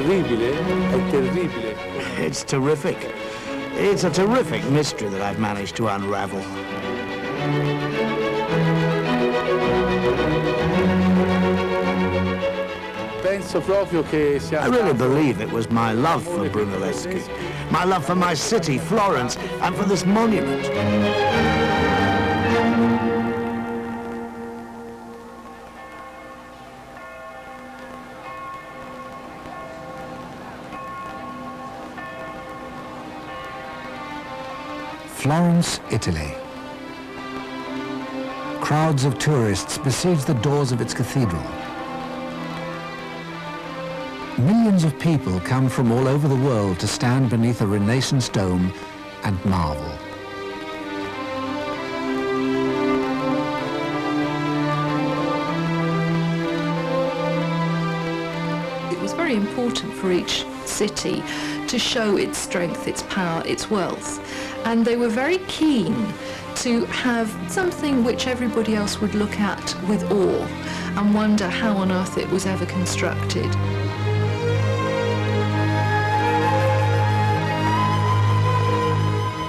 terribile, è terribile. It's terrific. It's a terrific mystery that I've managed to unravel. I really believe it was my love for Brunelleschi, my love for my city, Florence, and for this monument. Florence, Italy. Crowds of tourists besiege the doors of its cathedral. Millions of people come from all over the world to stand beneath a Renaissance dome and marvel. It was very important for each city to show its strength, its power, its wealth. And they were very keen to have something which everybody else would look at with awe and wonder how on earth it was ever constructed.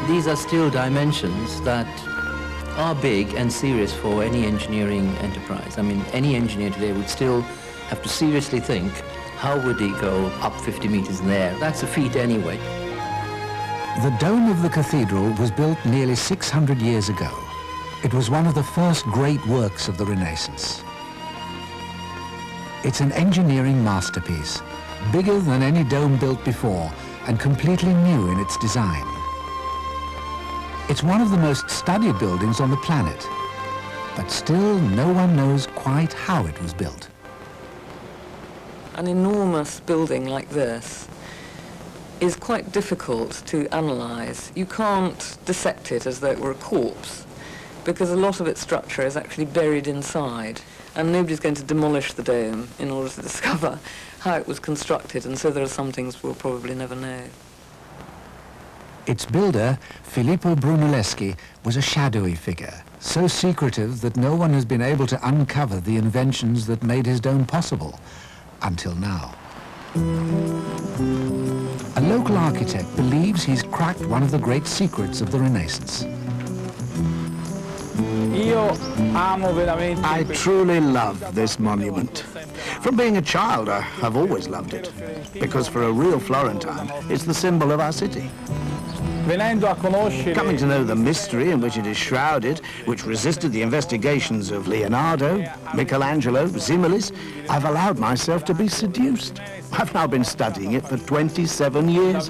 These are still dimensions that are big and serious for any engineering enterprise. I mean, any engineer today would still have to seriously think, how would he go up 50 meters in the air? That's a feat anyway. The dome of the cathedral was built nearly 600 years ago. It was one of the first great works of the Renaissance. It's an engineering masterpiece, bigger than any dome built before and completely new in its design. It's one of the most studied buildings on the planet, but still no one knows quite how it was built. An enormous building like this is quite difficult to analyse. You can't dissect it as though it were a corpse, because a lot of its structure is actually buried inside, and nobody's going to demolish the dome in order to discover how it was constructed, and so there are some things we'll probably never know. Its builder, Filippo Brunelleschi, was a shadowy figure, so secretive that no one has been able to uncover the inventions that made his dome possible, until now. A local architect believes he's cracked one of the great secrets of the Renaissance. I truly love this monument. From being a child, I've always loved it, because for a real Florentine, it's the symbol of our city. Coming to know the mystery in which it is shrouded, which resisted the investigations of Leonardo, Michelangelo, Zimmerlis, I've allowed myself to be seduced. I've now been studying it for 27 years.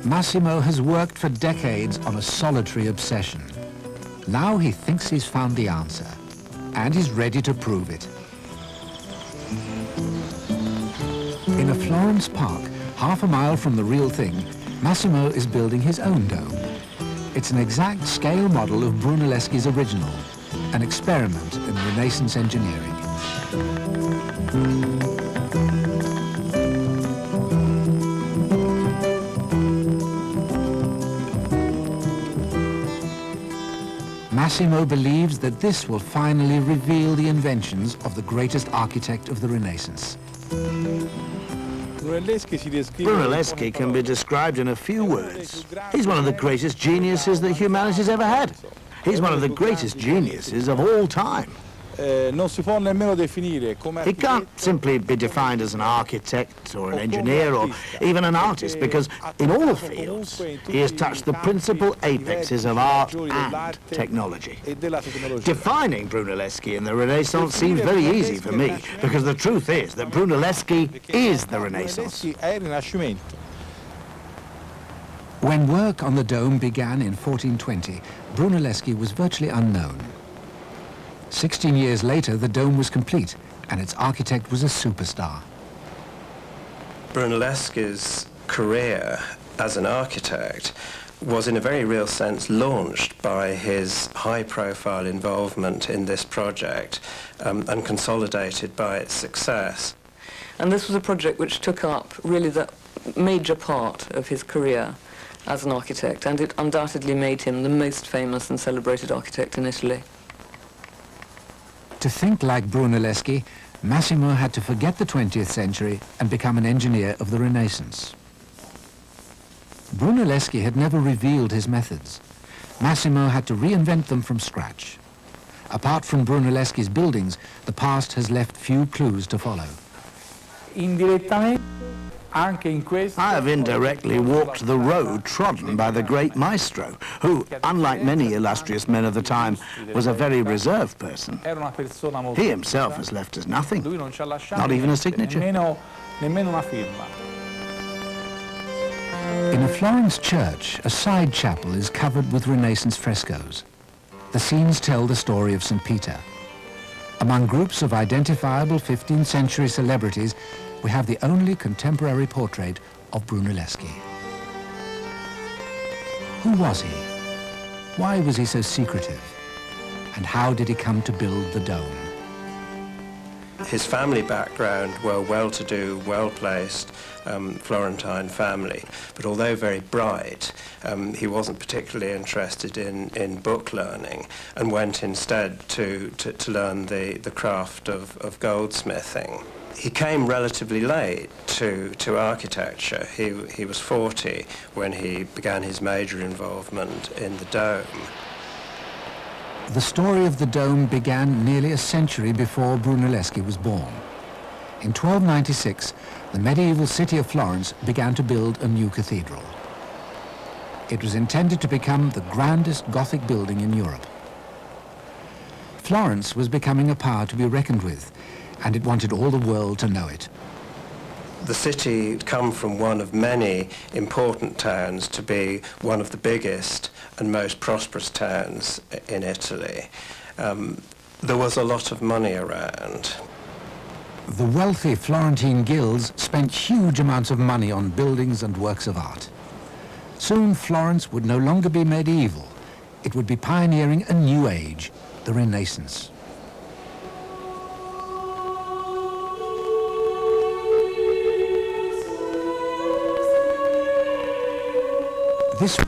Massimo has worked for decades on a solitary obsession. Now he thinks he's found the answer, and he's ready to prove it. In a Florence park, half a mile from the real thing, Massimo is building his own dome. It's an exact scale model of Brunelleschi's original, an experiment in Renaissance engineering. Massimo believes that this will finally reveal the inventions of the greatest architect of the Renaissance. Brunelleschi can be described in a few words. He's one of the greatest geniuses that humanity's ever had. He's one of the greatest geniuses of all time. He can't simply be defined as an architect or an engineer or even an artist, because in all fields he has touched the principal apexes of art and technology. Defining Brunelleschi in the Renaissance seems very easy for me, because the truth is that Brunelleschi is the Renaissance. When work on the dome began in 1420, Brunelleschi was virtually unknown. 16 years later, the dome was complete, and its architect was a superstar. Brunelleschi's career as an architect was in a very real sense launched by his high-profile involvement in this project and consolidated by its success. And this was a project which took up really the major part of his career as an architect, and it undoubtedly made him the most famous and celebrated architect in Italy. To think like Brunelleschi, Massimo had to forget the 20th century and become an engineer of the Renaissance. Brunelleschi had never revealed his methods. Massimo had to reinvent them from scratch. Apart from Brunelleschi's buildings, the past has left few clues to follow. I have indirectly walked the road trodden by the great maestro, who, unlike many illustrious men of the time, was a very reserved person. He himself has left us nothing, not even a signature. In a Florence church, a side chapel is covered with Renaissance frescoes. The scenes tell the story of St. Peter. Among groups of identifiable 15th century celebrities, we have the only contemporary portrait of Brunelleschi. Who was he? Why was he so secretive? And how did he come to build the dome? His family background were well-to-do, well-placed Florentine family, but although very bright, he wasn't particularly interested in book learning and went instead to learn the craft of goldsmithing. He came relatively late to architecture. He was 40 when he began his major involvement in the dome. The story of the dome began nearly a century before Brunelleschi was born. In 1296, the medieval city of Florence began to build a new cathedral. It was intended to become the grandest Gothic building in Europe. Florence was becoming a power to be reckoned with, and it wanted all the world to know it. The city had come from one of many important towns to be one of the biggest and most prosperous towns in Italy. There was a lot of money around. The wealthy Florentine guilds spent huge amounts of money on buildings and works of art. Soon Florence would no longer be medieval. It would be pioneering a new age, the Renaissance. This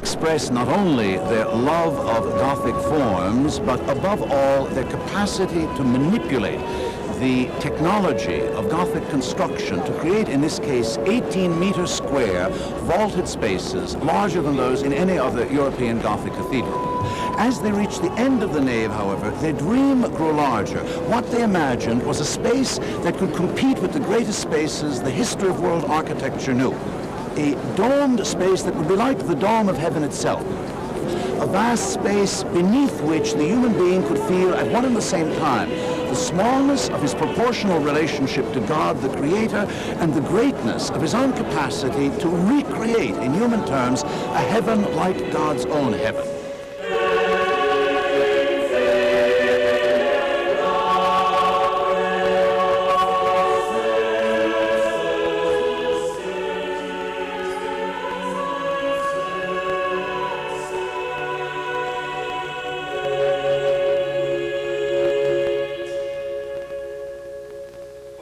express not only their love of Gothic forms, but above all their capacity to manipulate the technology of Gothic construction to create, in this case, 18 meters square vaulted spaces larger than those in any other European Gothic cathedral. As they reached the end of the nave, however, their dream grew larger. What they imagined was a space that could compete with the greatest spaces the history of world architecture knew. A domed space that would be like the dome of heaven itself. A vast space beneath which the human being could feel at one and the same time the smallness of his proportional relationship to God, the Creator, and the greatness of his own capacity to recreate, in human terms, a heaven like God's own heaven.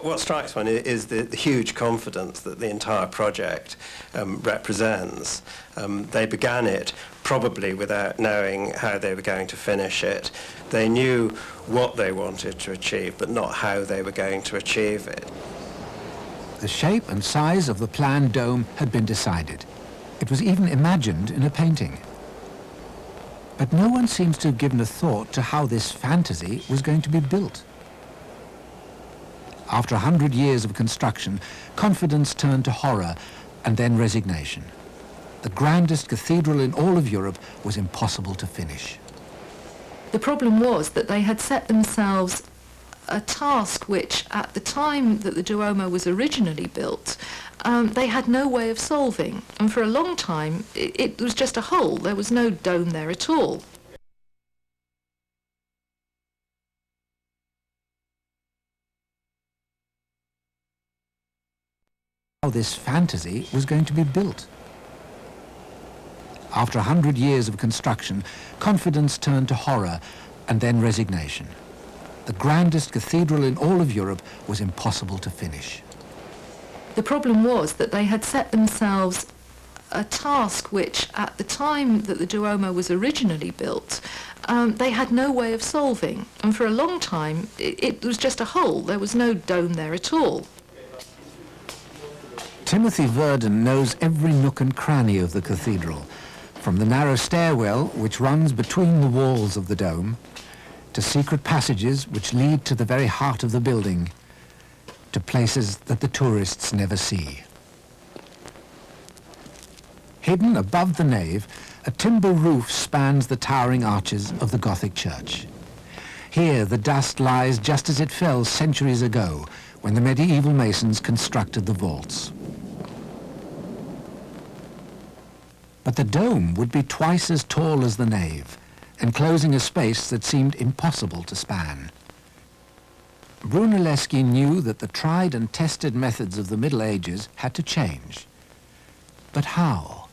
What strikes one is the huge confidence that the entire project represents. They began it probably without knowing how they were going to finish it. They knew what they wanted to achieve, but not how they were going to achieve it. The shape and size of the planned dome had been decided. It was even imagined in a painting. But no one seems to have given a thought to how this fantasy was going to be built. After 100 years of construction, confidence turned to horror and then resignation. The grandest cathedral in all of Europe was impossible to finish. The problem was that they had set themselves a task which, at the time that the Duomo was originally built, they had no way of solving. And for a long time, it was just a hole. There was no dome there at all. How this fantasy was going to be built. After 100 years of construction, confidence turned to horror and then resignation. The grandest cathedral in all of Europe was impossible to finish. The problem was that they had set themselves a task which, at the time that the Duomo was originally built, they had no way of solving. And for a long time, it was just a hole. There was no dome there at all. Timothy Verdon knows every nook and cranny of the cathedral, from the narrow stairwell which runs between the walls of the dome, to secret passages which lead to the very heart of the building, to places that the tourists never see. Hidden above the nave, a timber roof spans the towering arches of the Gothic church. Here the dust lies just as it fell centuries ago, when the medieval masons constructed the vaults. But the dome would be twice as tall as the nave, enclosing a space that seemed impossible to span. Brunelleschi knew that the tried and tested methods of the Middle Ages had to change. But how?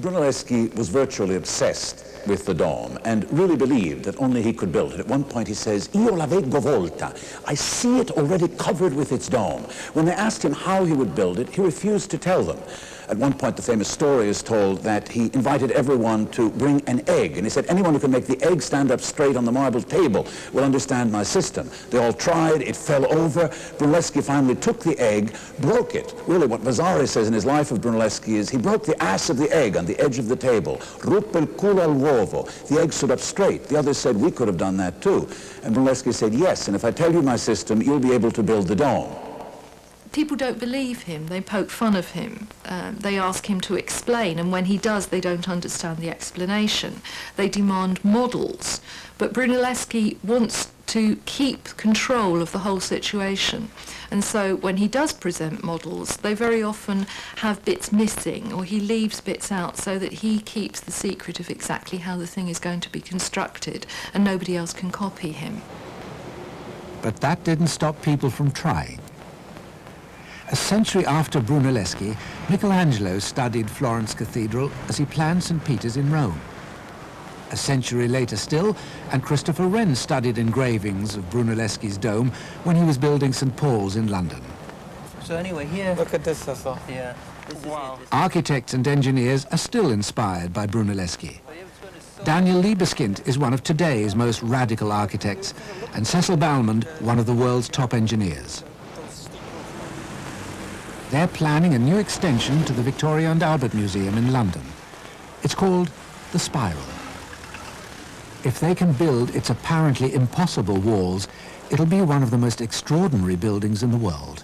Brunelleschi was virtually obsessed with the dome and really believed that only he could build it. At one point he says, "Io la veggo volta." I see it already covered with its dome. When they asked him how he would build it, he refused to tell them. At one point, the famous story is told that he invited everyone to bring an egg, and he said, anyone who can make the egg stand up straight on the marble table will understand my system. They all tried, it fell over. Brunelleschi finally took the egg, broke it. Really, what Vasari says in his life of Brunelleschi is he broke the ass of the egg on the edge of the table. Ruppe il culo al uovo. The egg stood up straight. The others said, we could have done that too. And Brunelleschi said, yes, and if I tell you my system, you'll be able to build the dome. People don't believe him. They poke fun of him. They ask him to explain, and when he does, they don't understand the explanation. They demand models. But Brunelleschi wants to keep control of the whole situation. And so when he does present models, they very often have bits missing, or he leaves bits out so that he keeps the secret of exactly how the thing is going to be constructed, and nobody else can copy him. But that didn't stop people from trying. A century after Brunelleschi, Michelangelo studied Florence Cathedral as he planned St. Peter's in Rome. A century later still, and Christopher Wren studied engravings of Brunelleschi's dome when he was building St. Paul's in London. So anyway, here... Look at this also. Yeah. This Wow. is it. Architects and engineers are still inspired by Brunelleschi. Daniel Liebeskind is one of today's most radical architects, and Cecil Balmond, one of the world's top engineers. They're planning a new extension to the Victoria and Albert Museum in London. It's called the Spiral. If they can build its apparently impossible walls, it'll be one of the most extraordinary buildings in the world.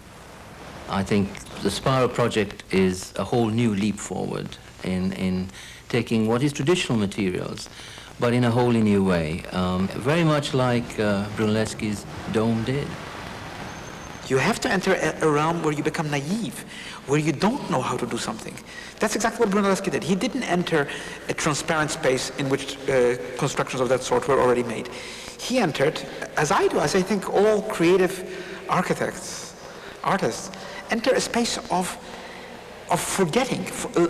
I think the Spiral project is a whole new leap forward in taking what is traditional materials, but in a wholly new way, very much like Brunelleschi's dome did. You have to enter a realm where you become naive, where you don't know how to do something. That's exactly what Brunelleschi did. He didn't enter a transparent space in which constructions of that sort were already made. He entered, as I do, as I think all creative artists, enter a space of forgetting,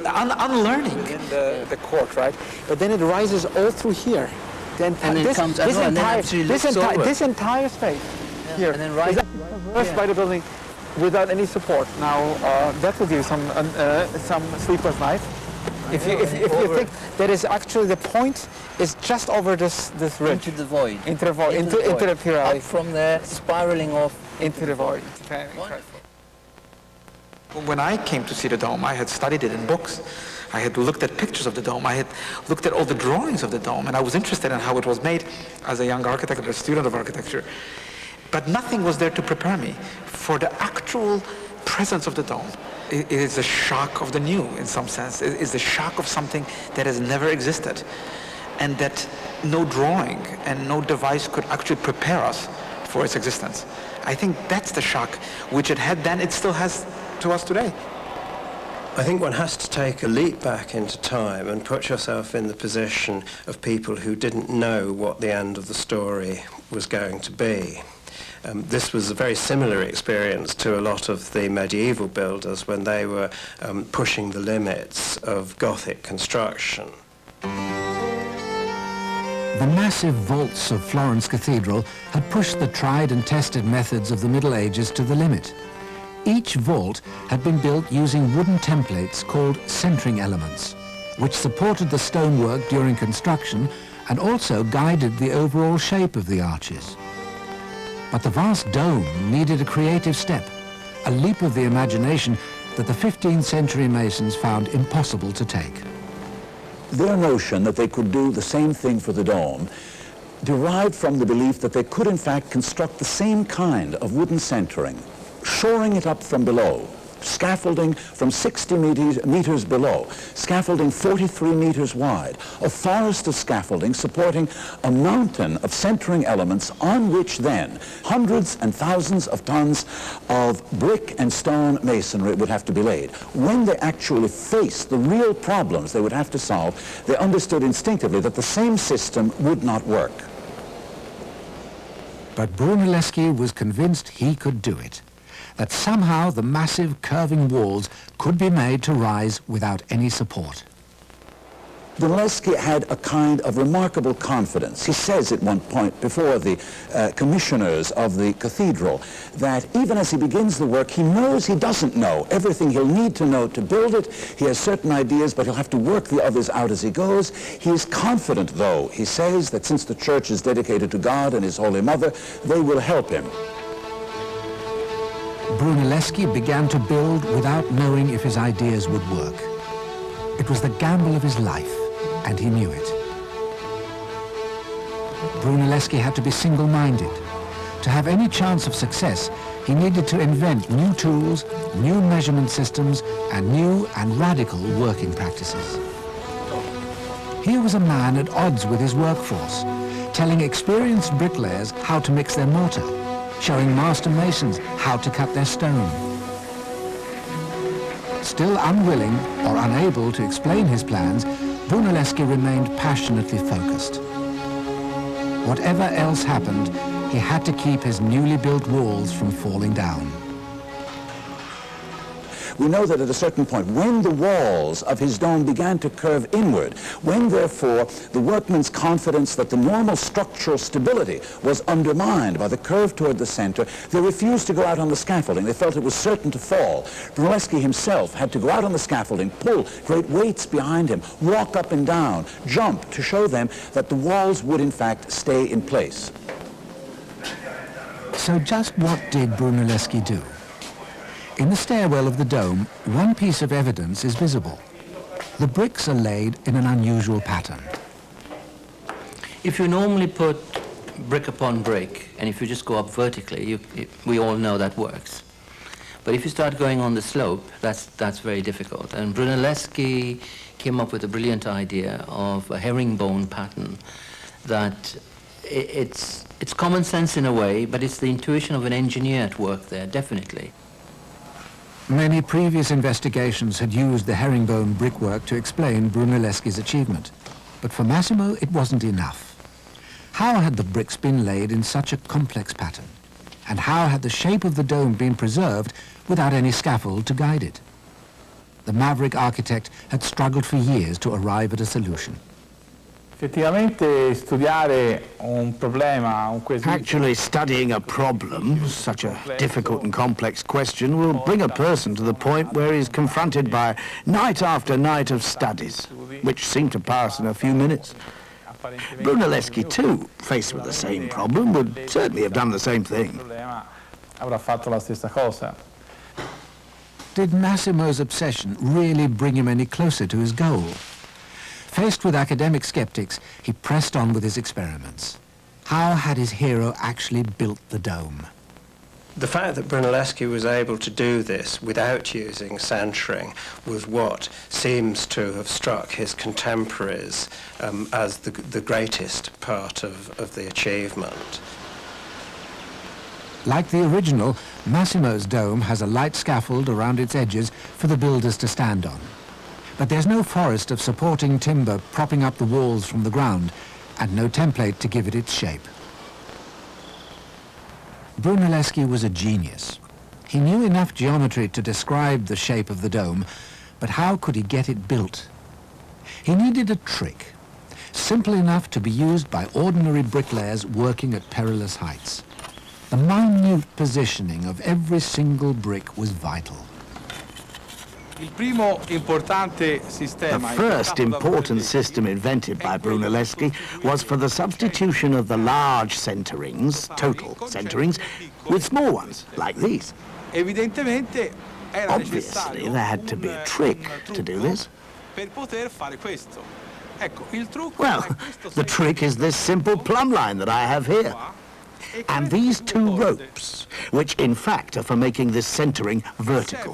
unlearning. In the court, right? But then it rises all through here. Then And then comes and then actually looks over. this entire space here And then right... is traversed by the building without any support. Now that will give you some sleepless nights. If you think that is actually the point is just over this ridge. Into the void. Into the void. Into the Pirelli. Up from there, spiraling off. Into the void. Wonderful. When I came to see the dome, I had studied it in books. I had looked at pictures of the dome. I had looked at all the drawings of the dome, and I was interested in how it was made as a young architect or a student of architecture. But nothing was there to prepare me for the actual presence of the dome. It is a shock of the new, in some sense. It is the shock of something that has never existed, and that no drawing and no device could actually prepare us for its existence. I think that's the shock which it had then, it still has to us today. I think one has to take a leap back into time and put yourself in the position of people who didn't know what the end of the story was going to be. This was a very similar experience to a lot of the medieval builders when they were pushing the limits of Gothic construction. The massive vaults of Florence Cathedral had pushed the tried and tested methods of the Middle Ages to the limit. Each vault had been built using wooden templates called centering elements, which supported the stonework during construction and also guided the overall shape of the arches. But the vast dome needed a creative step, a leap of the imagination that the 15th century masons found impossible to take. Their notion that they could do the same thing for the dome derived from the belief that they could in fact construct the same kind of wooden centering, shoring it up from below, scaffolding from 60 meters below, scaffolding 43 meters wide, a forest of scaffolding supporting a mountain of centering elements on which then hundreds and thousands of tons of brick and stone masonry would have to be laid. When they actually faced the real problems they would have to solve, they understood instinctively that the same system would not work. But Brunelleschi was convinced he could do it, that somehow the massive curving walls could be made to rise without any support. Brunelleschi had a kind of remarkable confidence. He says at one point before the commissioners of the cathedral that even as he begins the work, he knows he doesn't know everything he'll need to know to build it. He has certain ideas, but he'll have to work the others out as he goes. He is confident, though, he says, that since the church is dedicated to God and His Holy Mother, they will help him. Brunelleschi began to build without knowing if his ideas would work. It was the gamble of his life, and he knew it. Brunelleschi had to be single-minded. To have any chance of success, he needed to invent new tools, new measurement systems, and new and radical working practices. Here was a man at odds with his workforce, telling experienced bricklayers how to mix their mortar, showing master masons how to cut their stone. Still unwilling or unable to explain his plans, Brunelleschi remained passionately focused. Whatever else happened, he had to keep his newly built walls from falling down. We know that at a certain point, when the walls of his dome began to curve inward, when therefore the workmen's confidence that the normal structural stability was undermined by the curve toward the center, they refused to go out on the scaffolding. They felt it was certain to fall. Brunelleschi himself had to go out on the scaffolding, pull great weights behind him, walk up and down, jump to show them that the walls would in fact stay in place. So just what did Brunelleschi do? In the stairwell of the dome, one piece of evidence is visible. The bricks are laid in an unusual pattern. If you normally put brick upon brick, and if you just go up vertically, we all know that works. But if you start going on the slope, that's very difficult. And Brunelleschi came up with a brilliant idea of a herringbone pattern that it's common sense in a way, but it's the intuition of an engineer at work there, definitely. Many previous investigations had used the herringbone brickwork to explain Brunelleschi's achievement. But for Massimo, it wasn't enough. How had the bricks been laid in such a complex pattern? And how had the shape of the dome been preserved without any scaffold to guide it? The maverick architect had struggled for years to arrive at a solution. Effettivamente studiare un problema, un quesito. Actually studying a problem, such a difficult and complex question, will bring a person to the point where he's confronted by night after night of studies, which seem to pass in a few minutes. Brunelleschi, too, faced with the same problem, would certainly have done the same thing. Avrà fatto la stessa cosa. Did Massimo's obsession really bring him any closer to his goal? Faced with academic skeptics, he pressed on with his experiments. How had his hero actually built the dome? The fact that Brunelleschi was able to do this without using centering was what seems to have struck his contemporaries as the greatest part of the achievement. Like the original, Massimo's dome has a light scaffold around its edges for the builders to stand on. But there's no forest of supporting timber propping up the walls from the ground, and no template to give it its shape. Brunelleschi was a genius. He knew enough geometry to describe the shape of the dome, but how could he get it built? He needed a trick, simple enough to be used by ordinary bricklayers working at perilous heights. The minute positioning of every single brick was vital. The first important system invented by Brunelleschi was for the substitution of the large centerings, total centerings, with small ones, like these. Obviously, there had to be a trick to do this. Well, the trick is this simple plumb line that I have here. And these two ropes, which in fact are for making this centering vertical.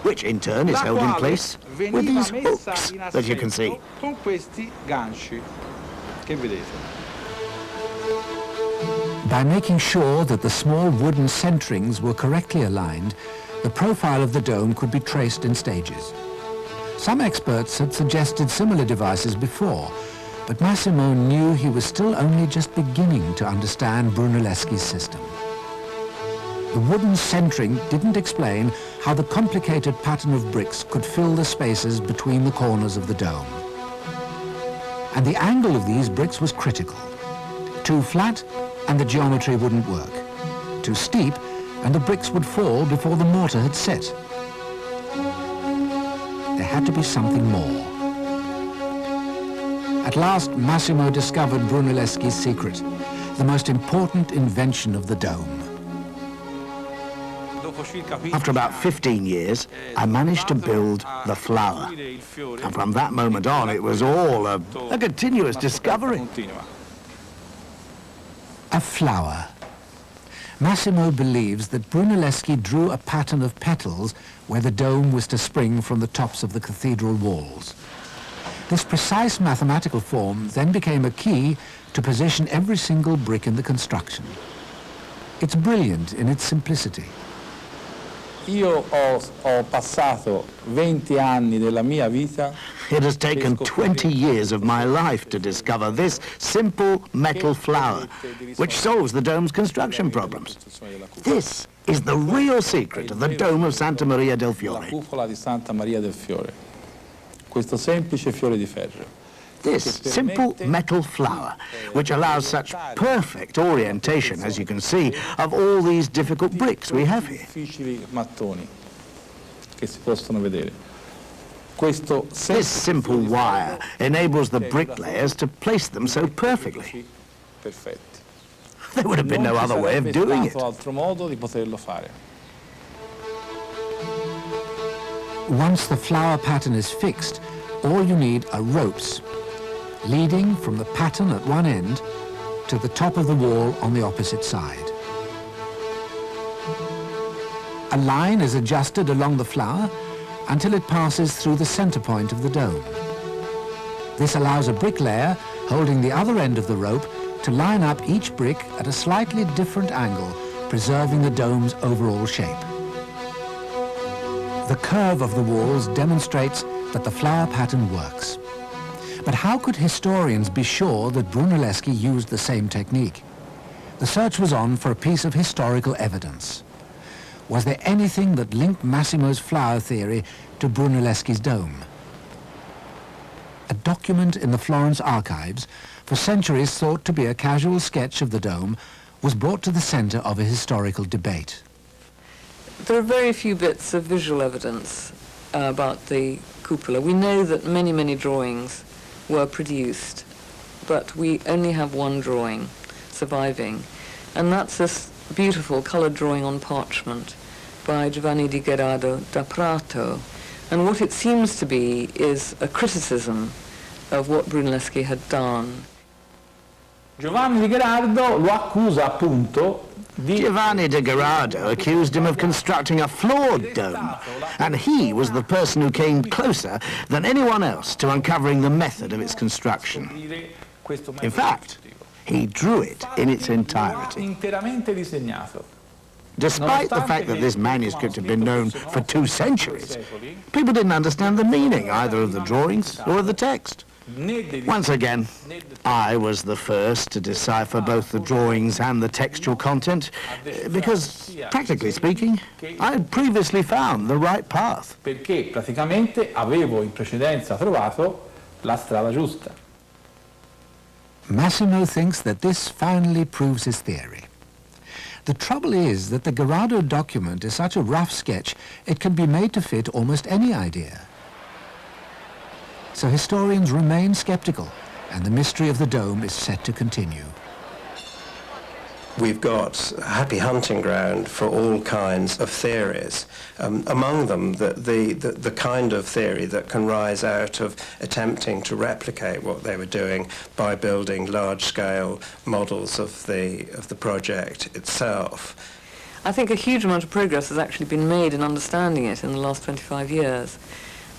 Which in turn is held in place with these hooks that you can see. By making sure that the small wooden centrings were correctly aligned, the profile of the dome could be traced in stages. Some experts had suggested similar devices before, but Massimo knew he was still only just beginning to understand Brunelleschi's system. The wooden centering didn't explain how the complicated pattern of bricks could fill the spaces between the corners of the dome. And the angle of these bricks was critical. Too flat, and the geometry wouldn't work. Too steep, and the bricks would fall before the mortar had set. There had to be something more. At last, Massimo discovered Brunelleschi's secret, the most important invention of the dome. After about 15 years, I managed to build the flower. And from that moment on, it was all a continuous discovery. A flower. Massimo believes that Brunelleschi drew a pattern of petals where the dome was to spring from the tops of the cathedral walls. This precise mathematical form then became a key to position every single brick in the construction. It's brilliant in its simplicity. Io ho passato 20 anni della mia vita. It has taken 20 years of my life to discover this simple metal flower, which solves the dome's construction problems. This is the real secret of the dome of Santa Maria del Fiore. La cupola di Santa Maria del Fiore. Questo semplice fiore di ferro. This simple metal flower, which allows such perfect orientation, as you can see, of all these difficult bricks we have here. Difficili mattoni che si possono vedere. This simple wire enables the bricklayers to place them so perfectly. There would have been no other way of doing it. Once the flower pattern is fixed, all you need are ropes, leading from the pattern at one end to the top of the wall on the opposite side. A line is adjusted along the flower until it passes through the center point of the dome. This allows a bricklayer holding the other end of the rope to line up each brick at a slightly different angle, preserving the dome's overall shape. The curve of the walls demonstrates that the flower pattern works. But how could historians be sure that Brunelleschi used the same technique? The search was on for a piece of historical evidence. Was there anything that linked Massimo's flower theory to Brunelleschi's dome? A document in the Florence archives, for centuries thought to be a casual sketch of the dome, was brought to the center of a historical debate. There are very few bits of visual evidence about the cupola. We know that many, many drawings were produced, but we only have one drawing surviving, and that's this beautiful colored drawing on parchment by Giovanni di Gerardo da Prato. And what it seems to be is a criticism of what Brunelleschi had done. Giovanni di Gerardo lo accusa appunto di... Giovanni di Gerardo accused him of constructing a flawed dome, and he was the person who came closer than anyone else to uncovering the method of its construction. In fact, he drew it in its entirety. Despite the fact that this manuscript had been known for 2 centuries, people didn't understand the meaning either of the drawings or of the text. Once again, I was the first to decipher both the drawings and the textual content, because, practically speaking, I had previously found the right path. Perché praticamente avevo in precedenza trovato la strada giusta. Massimo thinks that this finally proves his theory. The trouble is that the Garado document is such a rough sketch, it can be made to fit almost any idea. So historians remain skeptical, and the mystery of the dome is set to continue. We've got a happy hunting ground for all kinds of theories. Among them, the kind of theory that can rise out of attempting to replicate what they were doing by building large-scale models of the project itself. I think a huge amount of progress has actually been made in understanding it in the last 25 years.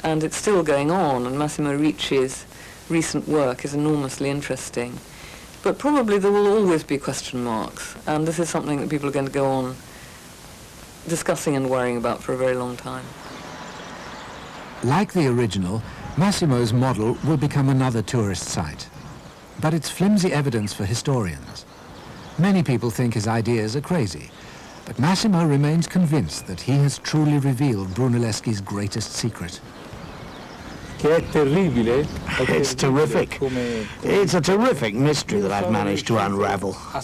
And it's still going on, and Massimo Ricci's recent work is enormously interesting. But probably there will always be question marks, and this is something that people are going to go on discussing and worrying about for a very long time. Like the original, Massimo's model will become another tourist site. But it's flimsy evidence for historians. Many people think his ideas are crazy, but Massimo remains convinced that he has truly revealed Brunelleschi's greatest secret. It's terrific. It's a terrific mystery that I've managed to unravel. I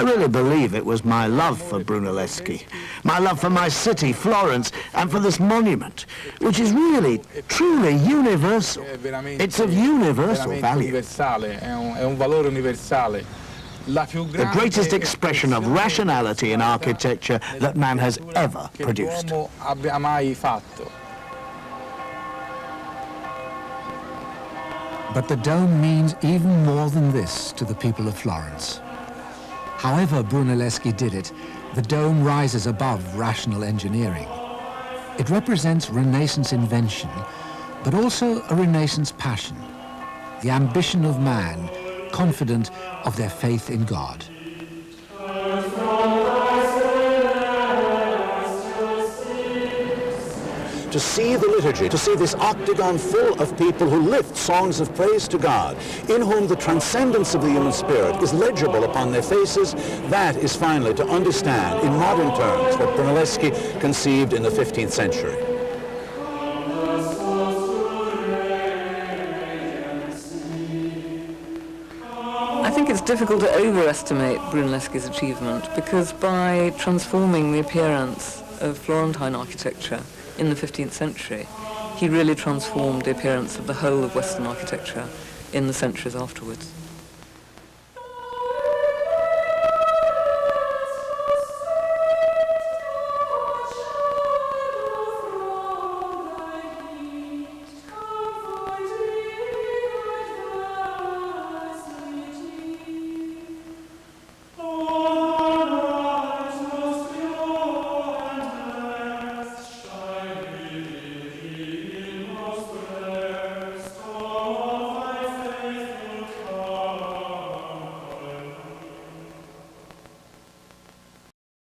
really believe it was my love for Brunelleschi, my love for my city, Florence, and for this monument, which is really, truly universal. It's of universal value. The greatest expression of rationality in architecture that man has ever produced. But the dome means even more than this to the people of Florence. However Brunelleschi did it, the dome rises above rational engineering. It represents Renaissance invention, but also a Renaissance passion, the ambition of man, confident of their faith in God. To see the liturgy, to see this octagon full of people who lift songs of praise to God, in whom the transcendence of the human spirit is legible upon their faces, that is finally to understand in modern terms what Brunelleschi conceived in the 15th century. I think it's difficult to overestimate Brunelleschi's achievement, because by transforming the appearance of Florentine architecture in the 15th century, he really transformed the appearance of the whole of Western architecture in the centuries afterwards.